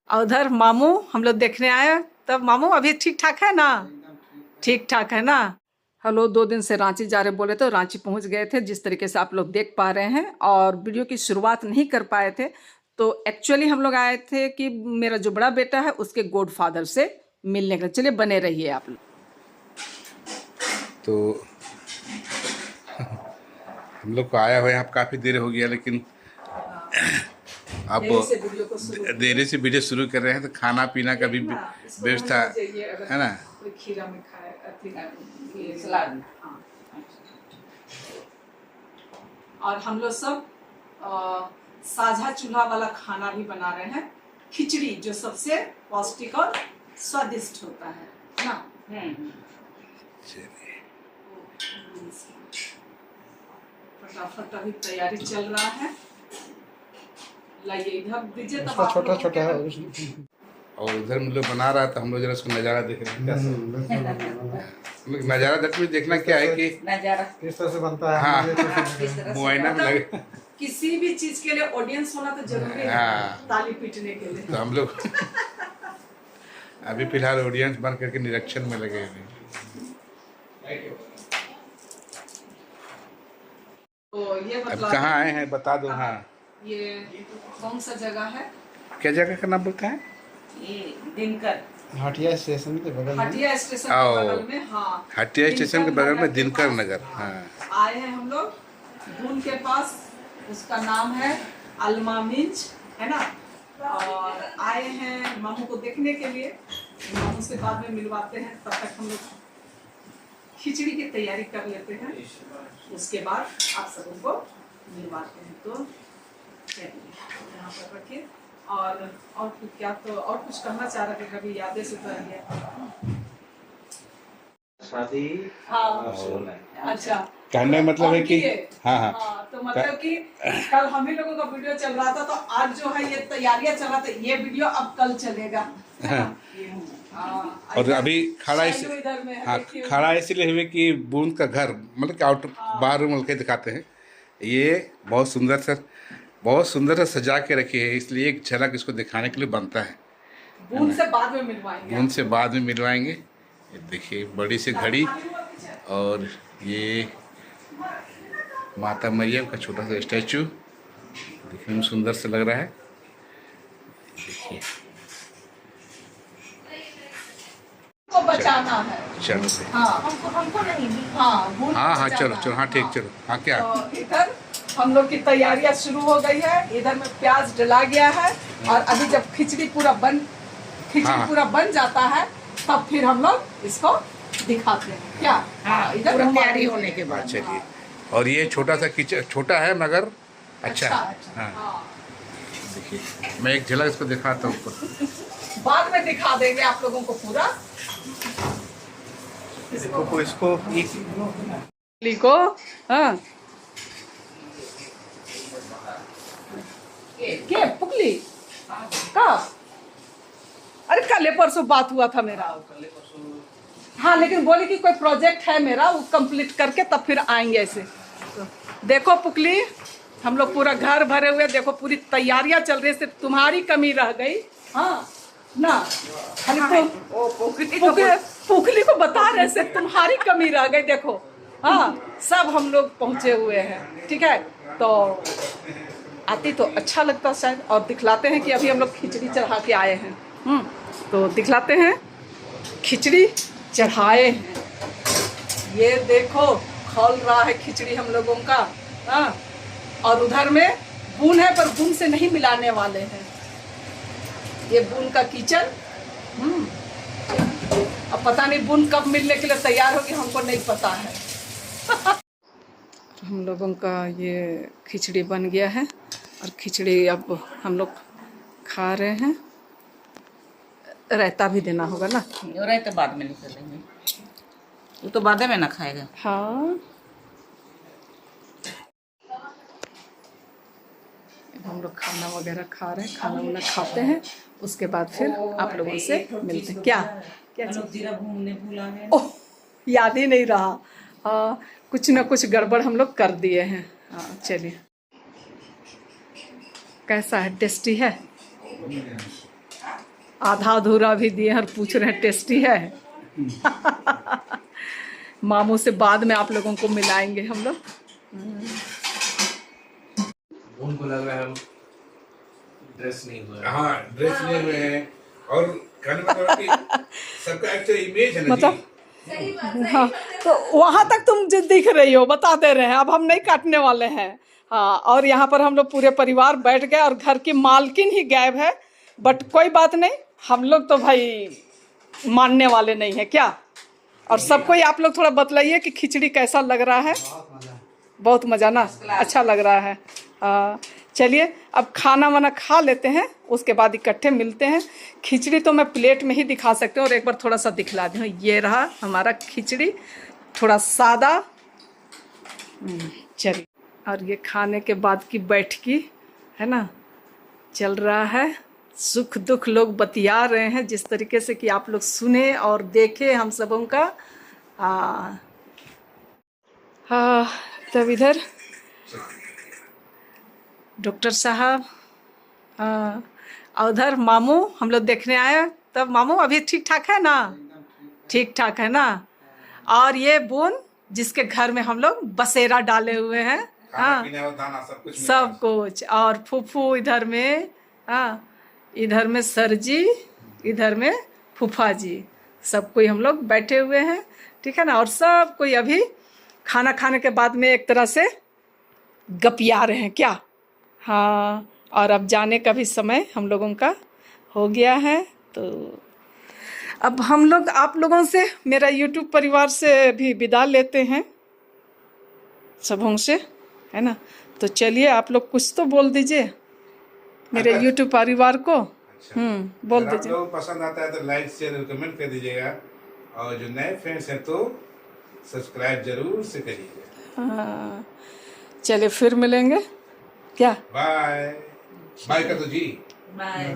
और उधर मामू हम लोग देखने आए। तब मामू अभी ठीक ठाक है ना? ठीक ठाक है ना? हेलो, 2 दिन से रांची जा रहे बोले तो रांची पहुंच गए थे, जिस तरीके से आप लोग देख पा रहे हैं। और वीडियो की शुरुआत नहीं कर पाए थे, तो एक्चुअली हम लोग आए थे कि मेरा जो बड़ा बेटा है उसके गॉडफादर से मिलने के लिए। चलिए बने रहिए आप लोग। तो हम लोग को आया हुआ यहाँ काफ़ी देर हो गया, लेकिन अब देरी से वीडियो शुरू कर रहे हैं। तो खाना पीना का भी व्यवस्था है ना। खीरा में खाए सलाद। और हम लोग सब साझा चूल्हा वाला खाना भी बना रहे हैं। खिचड़ी जो सबसे पौष्टिक और स्वादिष्ट होता है ना। फटाफट अभी तैयारी चल रहा है। लाइए इधर दीजिए, तब छोटा छोटा है। और उधर हम लोग बना रहा था, हम लोग जरा उसको नज़ारा देख रहे हैं। नज़ारा देखना क्या है कि नज़ारा किस तरह से बनता है। हाँ, मुआयना में लगे। किसी भी चीज के लिए ऑडियंस होना तो जरूरी है। ताली पीटने के लिए। तो हम लोग अभी फिलहाल ऑडियंस बन करके निरीक्षण में लगे हैं। तो ये अब कहाँ आए हैं बता दो। हाँ, ये कौन सा जगह है? क्या जगह का नाम बोलता है? ये दिनकर हटिया स्टेशन के बगल में। हटिया स्टेशन के बगल में। हाँ, हटिया स्टेशन के बगल में दिनकर नगर। हाँ, आए हैं हम लोग भून के पास। उसका नाम है अलमामिंज, है ना। और आए हैं मामू को देखने के लिए। मामू से बाद में मिलवाते हैं, तब तक हम लोग खिचड़ी की तैयारी कर लेते हैं। उसके बाद आप सबों को मिलवाते हैं। तो यहाँ पर रखिए। और क्या, तो और कुछ कहना चाह रहे थे, कभी यादें से कर लिया। शादी। हाँ, अच्छा। कहने का मतलब है कि हाँ, तो मतलब कि कल हम ही लोगों का वीडियो चल रहा था, तो आज जो है ये तैयारियां चल रहा था। ये वीडियो अब कल चलेगा। और अभी खड़ा इसलिए हुए कि बूंद का घर मतलब कि आउटर बाहर रूम के दिखाते हैं। ये बहुत सुंदर से सजा के रखी है, इसलिए एक झलक इसको दिखाने के लिए बनता है। बूंद से बाद में मिलवाएंगे। ये देखिए बड़ी सी घड़ी, और ये माता मैया का छोटा सा स्टैचू दिखने में सुंदर से लग रहा है। देखिए को बचाना है। चलो हमको नहीं। हाँ चलो हाँ ठीक, चलो हाँ। क्या तो इधर हम लोग की तैयारियां शुरू हो गई है। इधर में प्याज डला गया है, और अभी जब खिचड़ी पूरा बन जाता है, तब फिर हम लोग इसको दिखाते हैं। क्या इधर तैयारी होने के बाद। चलिए। और ये छोटा सा किचन, छोटा है मगर अच्छा है। हाँ, देखिए मैं एक झलक इसको दिखाता हूँ। बाद में दिखा देंगे आप लोगों को पूरा। इसको हाँ, के पुकली कब? अरे कल परसों बात हुआ था मेरा। हाँ, लेकिन बोली कि कोई प्रोजेक्ट है मेरा, वो कंप्लीट करके तब फिर आएंगे ऐसे। तो देखो पुकली, हम लोग पूरा घर भरे हुए। देखो पूरी तैयारियां चल रही, सिर्फ तुम्हारी कमी रह गई। हाँ ना, खाली पुकली को बता रहे, सिर्फ तुम्हारी कमी रह गई। देखो हाँ, सब हम लोग पहुंचे हुए हैं। ठीक है, तो आती तो अच्छा लगता शायद। और दिखलाते हैं कि अभी हम लोग खिचड़ी चढ़ा के आए हैं। तो दिखलाते हैं, खिचड़ी चढ़ाए हैं। ये देखो खौल रहा है खिचड़ी हम लोगों का। हाँ, और उधर में बून है, पर बून से नहीं मिलाने वाले हैं। ये बून का किचन। अब पता नहीं बून कब मिलने के लिए तैयार होगी, हमको नहीं पता है। हम लोगों का ये खिचड़ी बन गया है, और खिचड़ी अब हम लोग खा रहे हैं। रायता भी देना होगा ना। रायता बाद में निकलेंगे, वो तो बाद में ना खाएगा। हाँ, हम लोग खाना वगैरह खा रहे हैं। खाना वाना खाते हैं, उसके बाद फिर आप लोगों से मिलते हैं। क्या जीरा भूनने भूला है। ओह, याद ही नहीं रहा। कुछ ना कुछ गड़बड़ हम लोग कर दिए हैं। चलिए, कैसा है? टेस्टी है? आधा अधूरा भी दिए हैं और पूछ रहे हैं टेस्टी है। मामू से बाद में आप लोगों को मिलाएंगे हम लोग। उनको लग रहा है ड्रेस नहीं हुआ है। हाँ, ड्रेस नहीं हुए हैं और कहने का मतलब कि सबका एक्चुअली इमेज है ना मतलब जी। हाँ, तो वहाँ तक तुम जो दिख रही हो बता दे रहे हैं, अब हम नहीं काटने वाले हैं। हाँ, और यहाँ पर हम लोग पूरे परिवार बैठ गए और घर की मालकिन ही गायब है, बट कोई बात नहीं, हम लोग तो भाई मानने वाले नहीं है क्या। और सबको ही आप लोग थोड़ा बतलाइए कि खिचड़ी कैसा लग रहा है। बहुत मज़ा ना, अच्छा लग रहा है। चलिए अब खाना वाना खा लेते हैं, उसके बाद इकट्ठे मिलते हैं। खिचड़ी तो मैं प्लेट में ही दिखा सकती हूँ और एक बार थोड़ा सा दिखला दूँ। ये रहा हमारा खिचड़ी, थोड़ा सादा। चलिए, और ये खाने के बाद की बैठकी है ना, चल रहा है। सुख दुख लोग बतिया रहे हैं जिस तरीके से कि आप लोग सुने और देखे हम सबों का। हाँ, तब इधर डॉक्टर साहब, हाँ, और उधर मामू हम लोग देखने आए। तब मामू अभी ठीक ठाक है ना? ठीक ठाक है ना? और ये बून जिसके घर में हम लोग बसेरा डाले हुए हैं। हाँ, सब कुछ। और फूफू इधर में, हाँ, इधर में सर जी, इधर में फूफा जी, सब कोई हम लोग बैठे हुए हैं, ठीक है ना। और सब कोई अभी खाना खाने के बाद में एक तरह से गपिया रहे हैं क्या। हाँ, और अब जाने का भी समय हम लोगों का हो गया है। तो अब हम लोग आप लोगों से, मेरा YouTube परिवार से भी विदा लेते हैं सबों से, है ना। तो चलिए आप लोग कुछ तो बोल दीजिए मेरे YouTube परिवार को। बोल दीजिए। आप लोग पसंद आता है तो लाइक शेयर कमेंट कर दीजिएगा, और जो नए फ्रेंड्स हैं तो सब्सक्राइब जरूर से करिएगा। हाँ, चलिए फिर मिलेंगे क्या। बाय बाय कर दो जी। बाय।